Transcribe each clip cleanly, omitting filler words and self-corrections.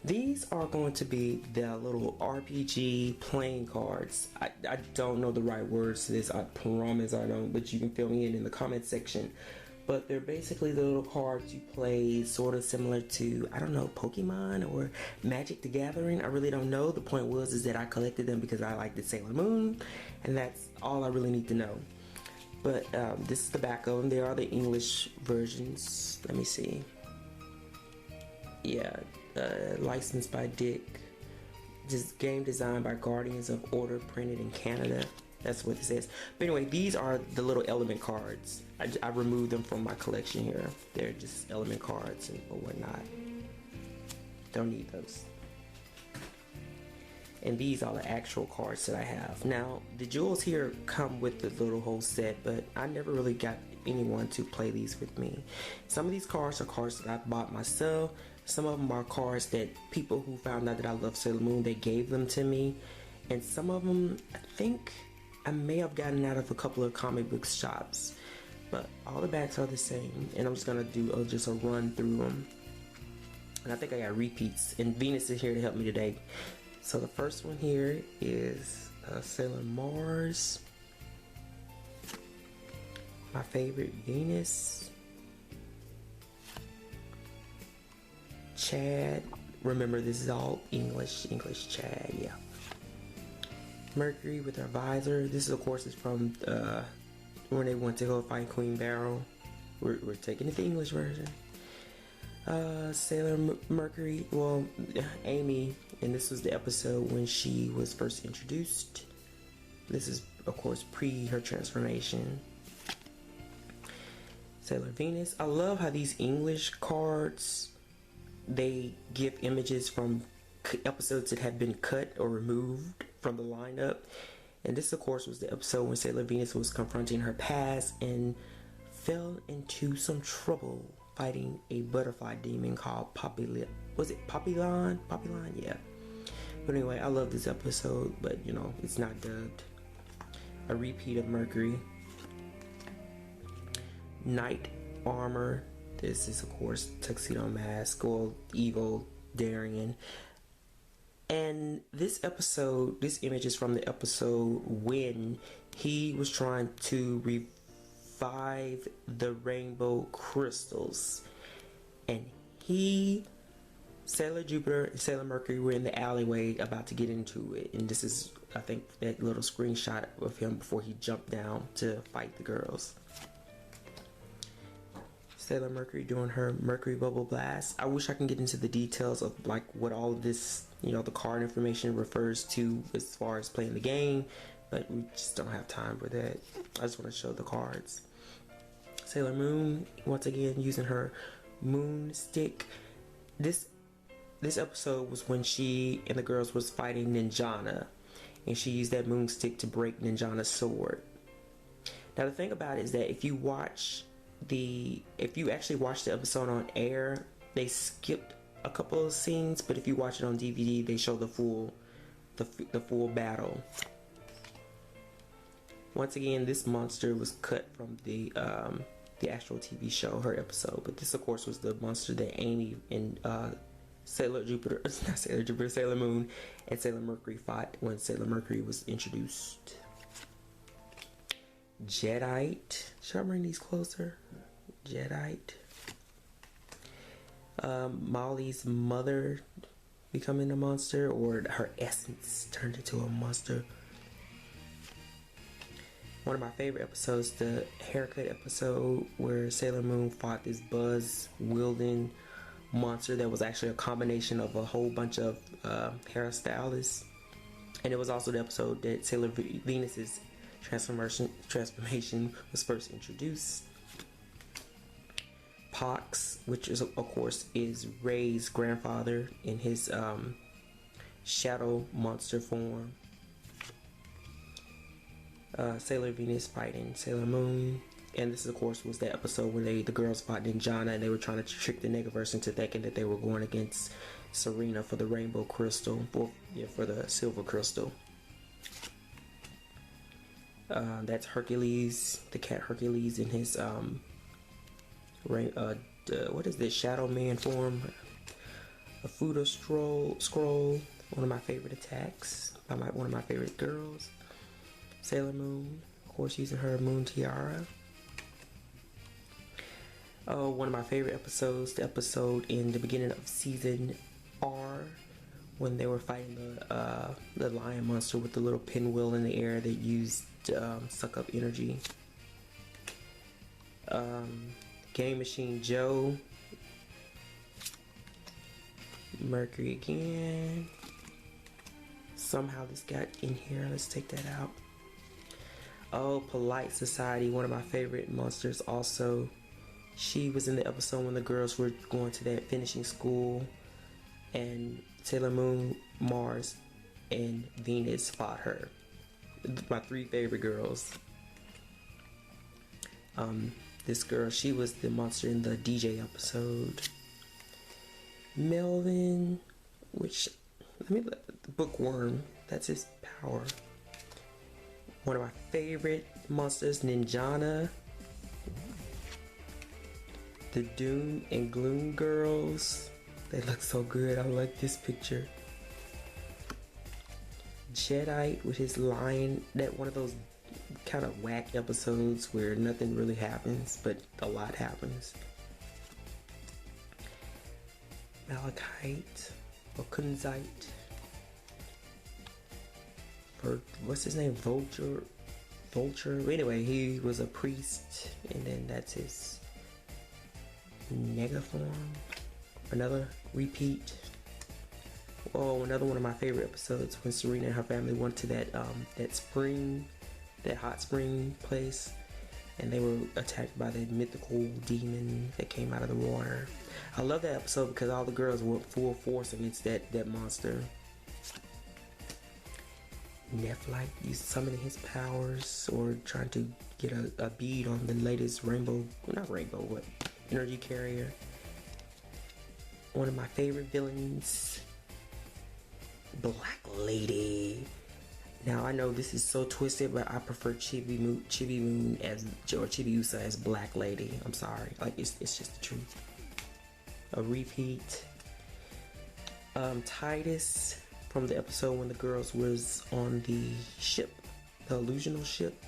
These are going to be the little RPG playing cards. I don't know the right words to this, I promise I don't, but you can fill me in the comment section. But they're basically the little cards you play, sort of similar to, I don't know, Pokemon or Magic the Gathering. I really don't know. The point is that I collected them because I like the Sailor Moon, and that's all I really need to know. But this is the back of them. They are the English versions. Let me see. Yeah, licensed by Dick. Just game designed by Guardians of Order, printed in Canada. That's what it says. But anyway, these are the little element cards. I removed them from my collection here. They're just element cards and whatnot. Don't need those. And these are the actual cards that I have. Now, the jewels here come with the little whole set, but I never really got anyone to play these with me. Some of these cards are cards that I bought myself. Some of them are cards that people who found out that I love Sailor Moon, they gave them to me. And some of them, I think I may have gotten out of a couple of comic book shops. But all the backs are the same. And I'm just going to do just a run through them. And I think I got repeats. And Venus is here to help me today. So the first one here is Sailor Mars. My favorite, Venus. Chad. Remember, this is all English Chad, yeah. Mercury with her visor. This, of course, is from when they went to go fight Queen Barrel. We're taking it the English version. Sailor Mercury, well, Amy, and this was the episode when she was first introduced. This is, of course, pre her transformation. Sailor Venus. I love how these English cards, they give images from episodes that have been cut or removed from the lineup. And this, of course, was the episode when Sailor Venus was confronting her past and fell into some trouble fighting a butterfly demon called Papillon. Was it Papillon? Papillon? Yeah. But anyway, I love this episode, but you know, it's not dubbed. A repeat of Mercury. Knight armor. This is, of course, Tuxedo Mask, or Evil Darien. And this episode, this image is from the episode when he was trying to revive the rainbow crystals. And Sailor Jupiter and Sailor Mercury were in the alleyway about to get into it. And this is, I think, that little screenshot of him before he jumped down to fight the girls. Sailor Mercury doing her Mercury Bubble Blast. I wish I can get into the details of like what all of this, you know, the card information refers to as far as playing the game, but we just don't have time for that. I just want to show the cards. Sailor Moon, once again, using her moon stick. This episode was when she and the girls was fighting Ninjana, and she used that moon stick to break Ninjana's sword. Now the thing about it is that if you actually watch the episode on air, they skipped a couple of scenes, but if you watch it on DVD, they show the full battle. Once again, this monster was cut from the actual TV show, her episode, but this, of course, was the monster that Amy and Sailor Moon and Sailor Mercury fought when Sailor Mercury was introduced. Jadeite. Should I bring these closer? Jadeite. Molly's mother becoming a monster, or her essence turned into a monster. One of my favorite episodes, the haircut episode where Sailor Moon fought this buzz wielding monster that was actually a combination of a whole bunch of hairstylists. And it was also the episode that Sailor Venus's transformation was first introduced. Pox, which is, of course, is Ray's grandfather in his shadow monster form. Sailor Venus fighting Sailor Moon, and this, of course, was the episode when the girls fought Ninjana and they were trying to trick the Negaverse into thinking that they were going against Serena for the Rainbow Crystal, for the Silver Crystal. That's Hercules, the cat Hercules in his what is this, Shadow Man form? A scroll, one of my favorite attacks by one of my favorite girls. Sailor Moon, of course, using her moon tiara. Oh, one of my favorite episodes, the episode in the beginning of season R, when they were fighting the lion monster with the little pinwheel in the air that used to suck up energy. Game Machine Joe. Mercury again. Somehow this got in here. Let's take that out. Oh, Polite Society, one of my favorite monsters also. She was in the episode when the girls were going to that finishing school and Sailor Moon, Mars, and Venus fought her. My 3 favorite girls. This girl, she was the monster in the DJ episode. Melvin, Bookworm, that's his power. One of my favorite monsters, Ninjana. The Doom and Gloom girls, they look so good. I like this picture. Jedi with his lion, that one of those kind of whack episodes where nothing really happens, but a lot happens. Malachite or Kunzite. Or what's his name? Vulture. Anyway, he was a priest, and then that's his Negaform. Another repeat. Oh, another one of my favorite episodes when Serena and her family went to that hot spring place, and they were attacked by that mythical demon that came out of the water. I love that episode because all the girls were full force against that monster. Nephlite used summoning his powers or trying to get a bead on the latest energy carrier. One of my favorite villains, Black Lady. Now I know this is so twisted, but I prefer Chibi Moon or Chibiusa as Black Lady. I'm sorry, like it's just the truth. A repeat. Titus from the episode when the girls was on the ship, the illusional ship.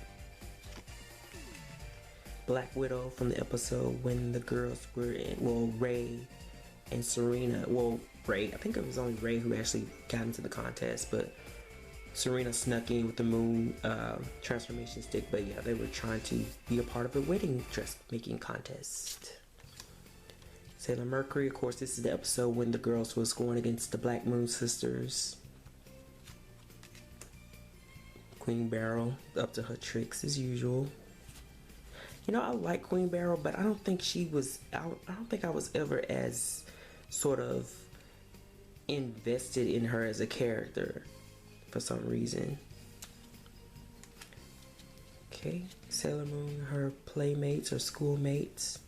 Black Widow from the episode when the girls were in, Ray and Serena. Ray, I think it was only Ray who actually got into the contest, but Serena snuck in with the moon transformation stick. But yeah, they were trying to be a part of a wedding dress making contest. Sailor Mercury, of course, this is the episode when the girls was going against the Black Moon sisters. Queen Beryl, up to her tricks as usual. You know, I like Queen Beryl, but I don't think I don't think I was ever as sort of invested in her as a character for some reason. Okay, Sailor Moon, her playmates or schoolmates.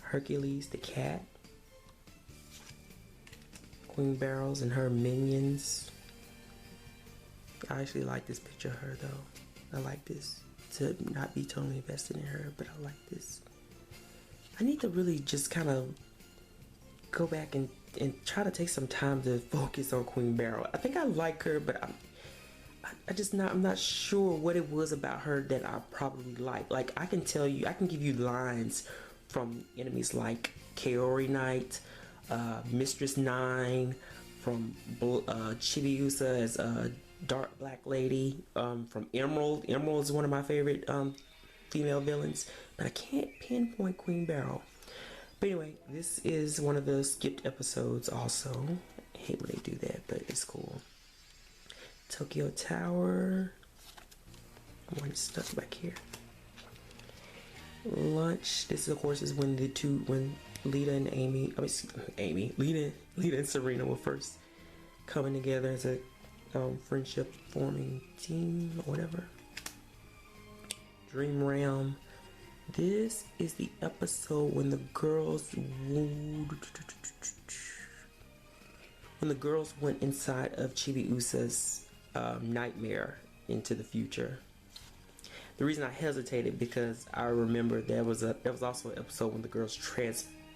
Hercules, the cat. Queen Beryl's and her minions. I actually like this picture of her though. I like this. To not be totally invested in her, but I like this. I need to really just kind of go back and try to take some time to focus on Queen Beryl. I think I like her, but I'm not sure what it was about her that I probably like. Like I can give you lines from enemies like Kaori Knight, Mistress 9, from Chibiusa as Dark Black Lady, from Emerald. Emerald is one of my favorite female villains, but I can't pinpoint Queen Beryl. But anyway, this is one of the skipped episodes also. I hate when they do that, but it's cool. Tokyo Tower. One stuck back here. Lunch. This, of course, is when Lita and Lita and Serena were first coming together as a friendship forming team or whatever. Dream Realm. This is the episode when the girls went inside of Chibiusa's nightmare into the future. The reason I hesitated because I remember there was also an episode when the girls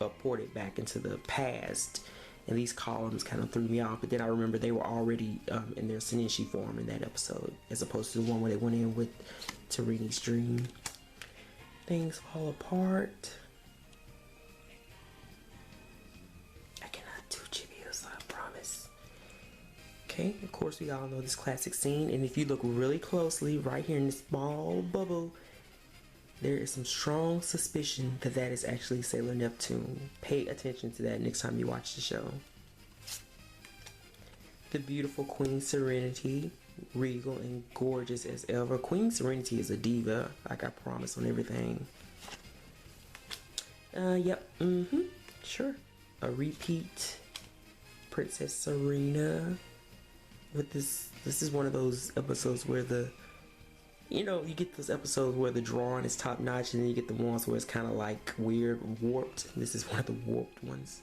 ported back into the past. And these columns kind of threw me off, but then I remember they were already in their Sinishi form in that episode, as opposed to the one where they went in with Tarini's dream. Things fall apart. I cannot do Chibiusa, I promise. Okay, of course we all know this classic scene, and if you look really closely right here in this small bubble, there is some strong suspicion that that is actually Sailor Neptune. Pay attention to that next time you watch the show. The beautiful Queen Serenity, regal and gorgeous as ever. Queen Serenity is a diva, like I promised on everything. Yep, sure. A repeat Princess Serena. With this is one of those episodes where you get those episodes where the drawing is top notch, and then you get the ones where it's kind of like weird, warped. This is one of the warped ones.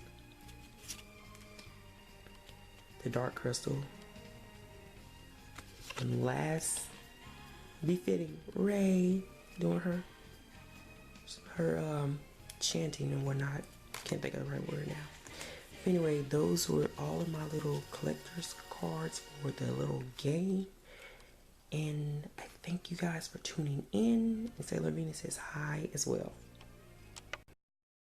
The Dark Crystal. And last, befitting, Ray doing her chanting and whatnot. Can't think of the right word now. Anyway, those were all of my little collector's cards for the little game. And I thank you guys for tuning in. And Sailor Venus says hi as well.